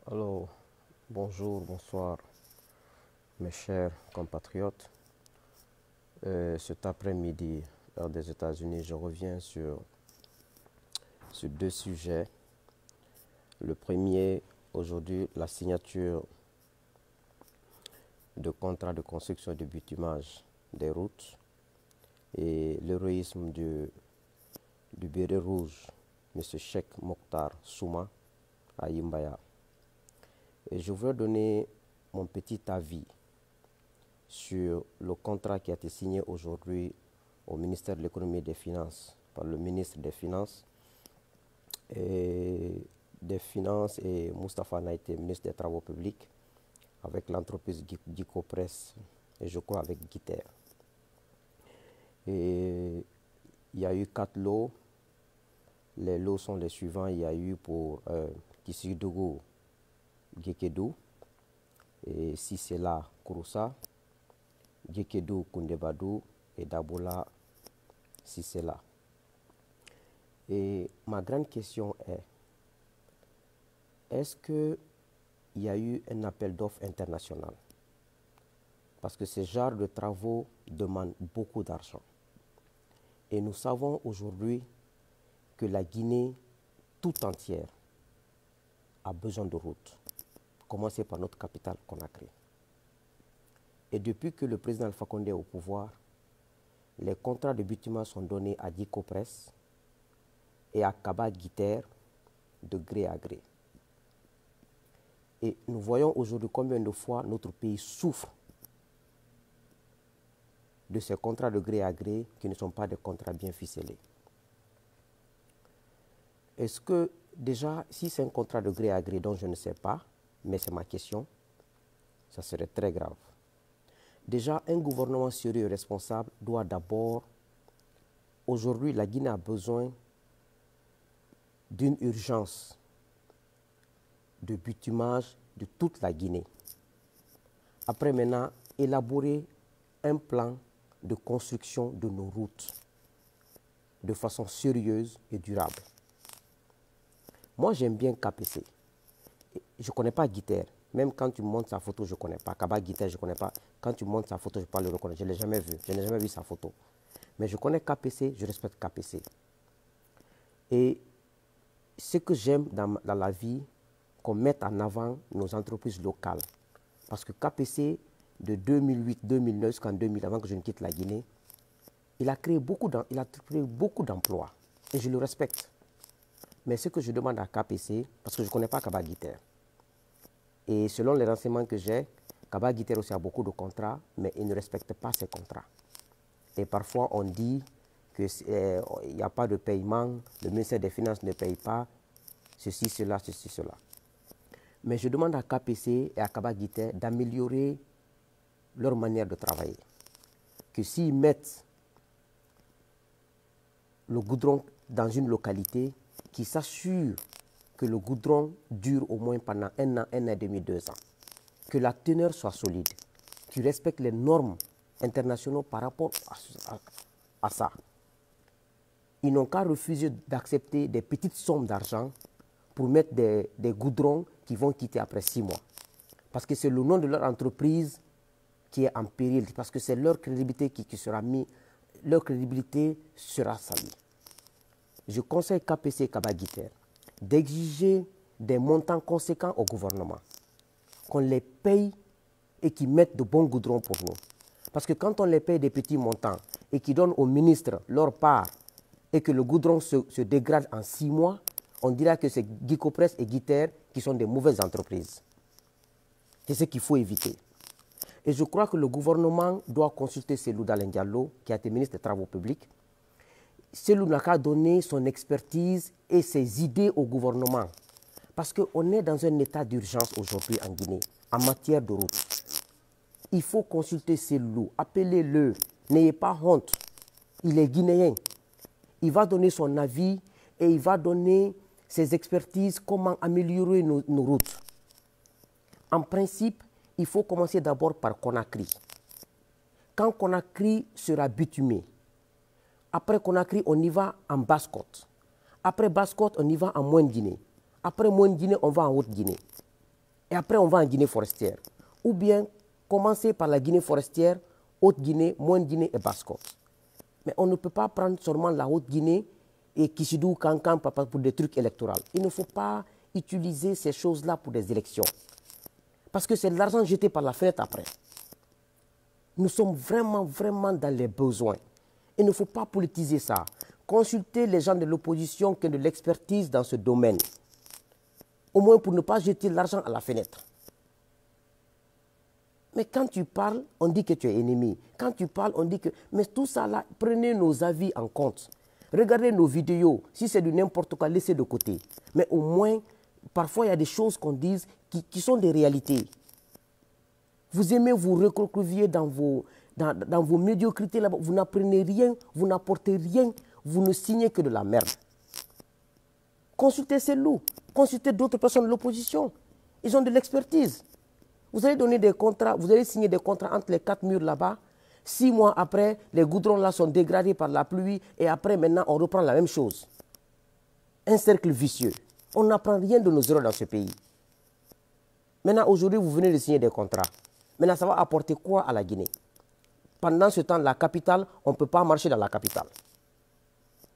Alors, bonjour, bonsoir, mes chers compatriotes. Cet après-midi, heure des États-Unis, je reviens sur deux sujets. Le premier, aujourd'hui, la signature de contrats de construction et de bitumage des routes et l'héroïsme du béret rouge, M. Cheikh Mokhtar Souma, à Yimbaya. Et je veux donner mon petit avis sur le contrat qui a été signé aujourd'hui au ministère de l'Économie et des Finances par le ministre des Finances et Moustapha Naïté, ministre des Travaux publics, avec l'entreprise Gicopress et je crois avec Guiter. Et il y a eu 4 lots. Les lots sont les suivants. Il y a eu pour Kissidougou Gekedou et Sisela Kouroussa, Gekedou Koundebadou et Dabola Sisela. Et ma grande question est-ce qu'il y a eu un appel d'offres international? Parce que ce genre de travaux demandent beaucoup d'argent. Et nous savons aujourd'hui que la Guinée tout entière a besoin de routes, commencer par notre capitale Conakry. Et depuis que le président Alpha Condé est au pouvoir, les contrats de bitumage sont donnés à Gicopress et à Kaba Guiter de gré à gré. Et nous voyons aujourd'hui combien de fois notre pays souffre de ces contrats de gré à gré qui ne sont pas des contrats bien ficelés. Est-ce que déjà, si c'est un contrat de gré à gré dont je ne sais pas, mais c'est ma question, ça serait très grave. Déjà, un gouvernement sérieux et responsable doit d'abord, aujourd'hui, la Guinée a besoin d'une urgence de bitumage de toute la Guinée. Après maintenant, élaborer un plan de construction de nos routes de façon sérieuse et durable. Moi, j'aime bien KPC. Je ne connais pas Guiter. Même quand tu montres sa photo, je ne connais pas. Kaba Guiter, je ne connais pas. Quand tu montres sa photo, je ne peux pas le reconnaître. Je ne l'ai jamais vu. Je n'ai jamais vu sa photo. Mais je connais KPC, je respecte KPC. Et ce que j'aime dans la vie, qu'on mette en avant nos entreprises locales. Parce que KPC, de 2008-2009 jusqu'en 2000, avant que je ne quitte la Guinée, il a créé beaucoup d'emplois. Et je le respecte. Mais ce que je demande à KPC, parce que je ne connais pas Kaba Guiter, et selon les renseignements que j'ai, Kaba Guiter aussi a beaucoup de contrats, mais il ne respecte pas ces contrats. Et parfois, on dit qu'il n'y a pas de paiement, le ministère des Finances ne paye pas, ceci, cela. Mais je demande à KPC et à Kaba Guiter d'améliorer leur manière de travailler. Que s'ils mettent le goudron dans une localité, qu'ils s'assurent que le goudron dure au moins pendant 1 an, 1 an et demi, 2 ans. Que la teneur soit solide, qu'ils respectent les normes internationales par rapport à ça. Ils n'ont qu'à refuser d'accepter des petites sommes d'argent pour mettre des goudrons qui vont quitter après 6 mois. Parce que c'est le nom de leur entreprise qui est en péril, parce que c'est leur crédibilité qui sera mise, leur crédibilité sera salie. Je conseille KPC et Kaba Guiter d'exiger des montants conséquents au gouvernement, qu'on les paye et qu'ils mettent de bons goudrons pour nous. Parce que quand on les paye des petits montants et qu'ils donnent aux ministres leur part et que le goudron se dégrade en 6 mois, on dira que c'est Gicopress et Guiter qui sont des mauvaises entreprises. C'est ce qu'il faut éviter. Et je crois que le gouvernement doit consulter Cellou Dalein Diallo, qui a été ministre des Travaux publics. Cellou n'a qu'à donner son expertise et ses idées au gouvernement. Parce qu'on est dans un état d'urgence aujourd'hui en Guinée, en matière de route. Il faut consulter Cellou, appelez-le, n'ayez pas honte. Il est guinéen. Il va donner son avis et il va donner ses expertises, comment améliorer nos routes. En principe, il faut commencer d'abord par Conakry. Quand Conakry sera bitumé, après Conakry, on y va en Basse-Côte. Après Basse-Côte, on y va en Moyenne-Guinée. Après Moyenne-Guinée, on va en Haute-Guinée. Et après, on va en Guinée forestière. Ou bien commencer par la Guinée forestière, Haute-Guinée, Moyenne-Guinée et Basse-Côte. Mais on ne peut pas prendre seulement la Haute-Guinée et Kisidou, Kankan, Papa pour des trucs électoraux. Il ne faut pas utiliser ces choses-là pour des élections. Parce que c'est de l'argent jeté par la fenêtre après. Nous sommes vraiment, vraiment dans les besoins. Il ne faut pas politiser ça. Consultez les gens de l'opposition qui ont de l'expertise dans ce domaine. Au moins pour ne pas jeter l'argent à la fenêtre. Mais quand tu parles, on dit que tu es ennemi. Quand tu parles, on dit que... Mais tout ça là, prenez nos avis en compte. Regardez nos vidéos. Si c'est de n'importe quoi, laissez de côté. Mais au moins, parfois il y a des choses qu'on dit qui sont des réalités. Vous aimez vous recroqueviller dans vos médiocrités là-bas. Vous n'apprenez rien, vous n'apportez rien, vous ne signez que de la merde. Consultez ces loups, consultez d'autres personnes de l'opposition. Ils ont de l'expertise. Vous allez donner des contrats, vous allez signer des contrats entre les 4 murs là-bas. 6 mois après, les goudrons là sont dégradés par la pluie et après maintenant on reprend la même chose. Un cercle vicieux. On n'apprend rien de nos erreurs dans ce pays. Maintenant aujourd'hui vous venez de signer des contrats. Maintenant ça va apporter quoi à la Guinée? Pendant ce temps, la capitale, on ne peut pas marcher dans la capitale.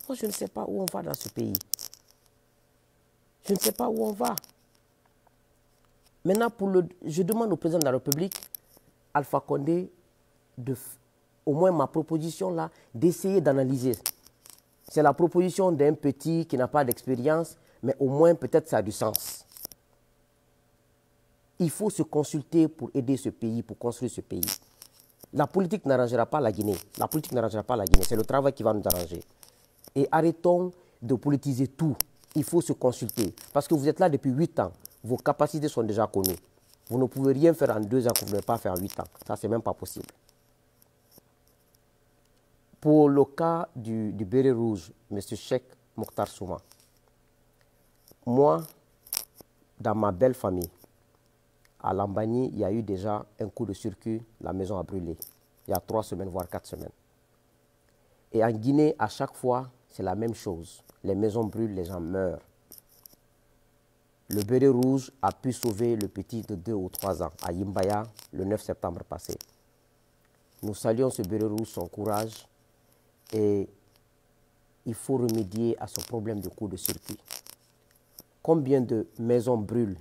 Moi je ne sais pas où on va dans ce pays. Je ne sais pas où on va. Maintenant, je demande au président de la République, Alpha Condé, au moins ma proposition là, d'essayer d'analyser. C'est la proposition d'un petit qui n'a pas d'expérience, mais au moins peut-être ça a du sens. Il faut se consulter pour aider ce pays, pour construire ce pays. La politique n'arrangera pas la Guinée. La politique n'arrangera pas la Guinée. C'est le travail qui va nous arranger. Et arrêtons de politiser tout. Il faut se consulter. Parce que vous êtes là depuis 8 ans. Vos capacités sont déjà connues. Vous ne pouvez rien faire en 2 ans que vous ne pouvez pas faire en 8 ans. Ça, c'est même pas possible. Pour le cas du béret rouge, M. Cheikh Mokhtar Souma, moi, dans ma belle famille, à Lambani, il y a eu déjà un coup de circuit, la maison a brûlé. Il y a 3 semaines, voire 4 semaines. Et en Guinée, à chaque fois, c'est la même chose. Les maisons brûlent, les gens meurent. Le béret rouge a pu sauver le petit de 2 ou 3 ans à Yimbaya le 9 septembre passé. Nous saluons ce béret rouge, son courage, et il faut remédier à ce problème de coup de circuit. Combien de maisons brûlent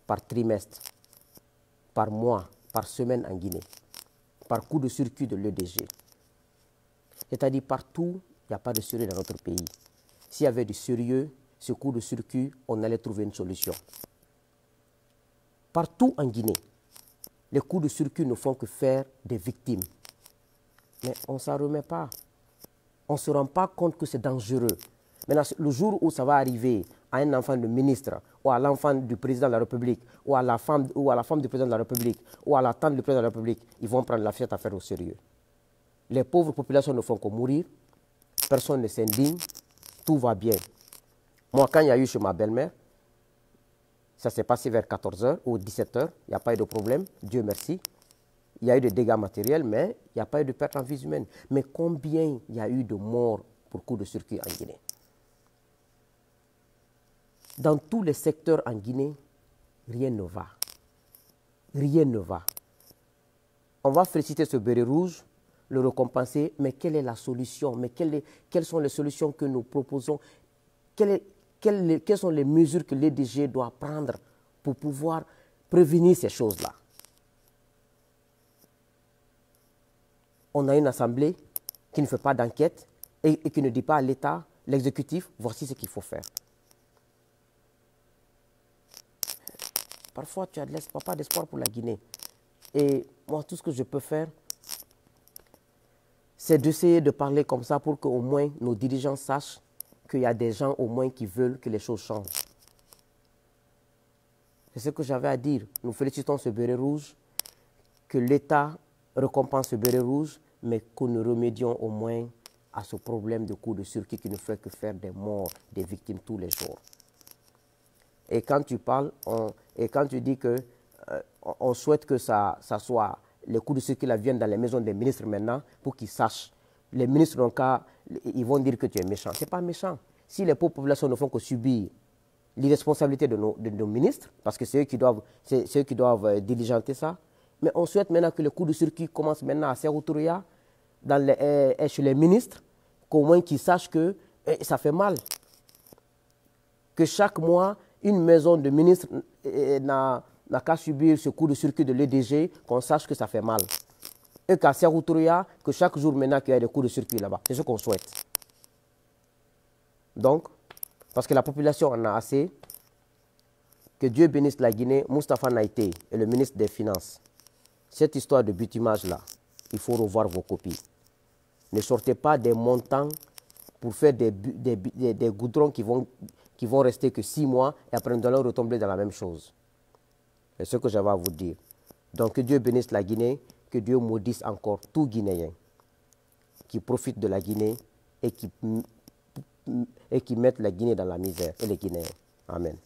par trimestre, par mois, par semaine en Guinée, par coup de circuit de l'EDG? C'est-à-dire partout, il n'y a pas de sérieux dans notre pays. S'il y avait du sérieux, ce coup de circuit, on allait trouver une solution. Partout en Guinée, les coups de circuit ne font que faire des victimes. Mais on ne s'en remet pas. On ne se rend pas compte que c'est dangereux. Maintenant, le jour où ça va arriver à un enfant de ministre, ou à l'enfant du président de la République, ou à la femme du président de la République, ou à la tante du président de la République, ils vont prendre la fiette à faire au sérieux. Les pauvres populations ne font que mourir, personne ne s'indigne, tout va bien. Moi, quand il y a eu chez ma belle-mère, ça s'est passé vers 14h ou 17h, il n'y a pas eu de problème, Dieu merci. Il y a eu des dégâts matériels, mais il n'y a pas eu de perte en vie humaine. Mais combien il y a eu de morts pour coup de circuit en Guinée? Dans tous les secteurs en Guinée, rien ne va. Rien ne va. On va féliciter ce béret rouge, le récompenser, mais quelle est la solution? Mais quelles sont les solutions que nous proposons? Quelles sont les mesures que l'EDG doit prendre pour pouvoir prévenir ces choses-là? On a une assemblée qui ne fait pas d'enquête et qui ne dit pas à l'État, l'exécutif, voici ce qu'il faut faire. Parfois, tu n'as pas d'espoir pour la Guinée. Et moi, tout ce que je peux faire, c'est d'essayer de parler comme ça pour qu'au moins nos dirigeants sachent qu'il y a des gens au moins qui veulent que les choses changent. C'est ce que j'avais à dire. Nous félicitons ce béret rouge, que l'État récompense ce béret rouge, mais que nous remédions au moins à ce problème de coup de circuit qui ne fait que faire des morts, des victimes tous les jours. Et quand tu parles, et quand tu dis que on souhaite que ça soit, les coups de circuit là viennent dans les maisons des ministres maintenant, pour qu'ils sachent. Les ministres, ils vont dire que tu es méchant. Ce n'est pas méchant. Si les pauvres populations ne font que subir l'irresponsabilité de nos ministres, parce que c'est eux qui doivent diligenter ça. Mais on souhaite maintenant que le coup de circuit commence maintenant à Sékou Touré, chez les ministres, qu'au moins qu'ils sachent que ça fait mal. Que chaque mois, une maison de ministre n'a qu'à subir ce coup de circuit de l'EDG, qu'on sache que ça fait mal. Et qu'à Sékou Touré, que chaque jour maintenant qu'il y a des coups de circuit là-bas. C'est ce qu'on souhaite. Donc, parce que la population en a assez, que Dieu bénisse la Guinée, Moustapha Naïté et le ministre des Finances. Cette histoire de butimage-là, il faut revoir vos copies. Ne sortez pas des montants pour faire des goudrons qui vont rester que 6 mois et après nous allons retomber dans la même chose. C'est ce que j'avais à vous dire. Donc que Dieu bénisse la Guinée, que Dieu maudisse encore tout Guinéen qui profite de la Guinée et qui mettent la Guinée dans la misère et les Guinéens. Amen.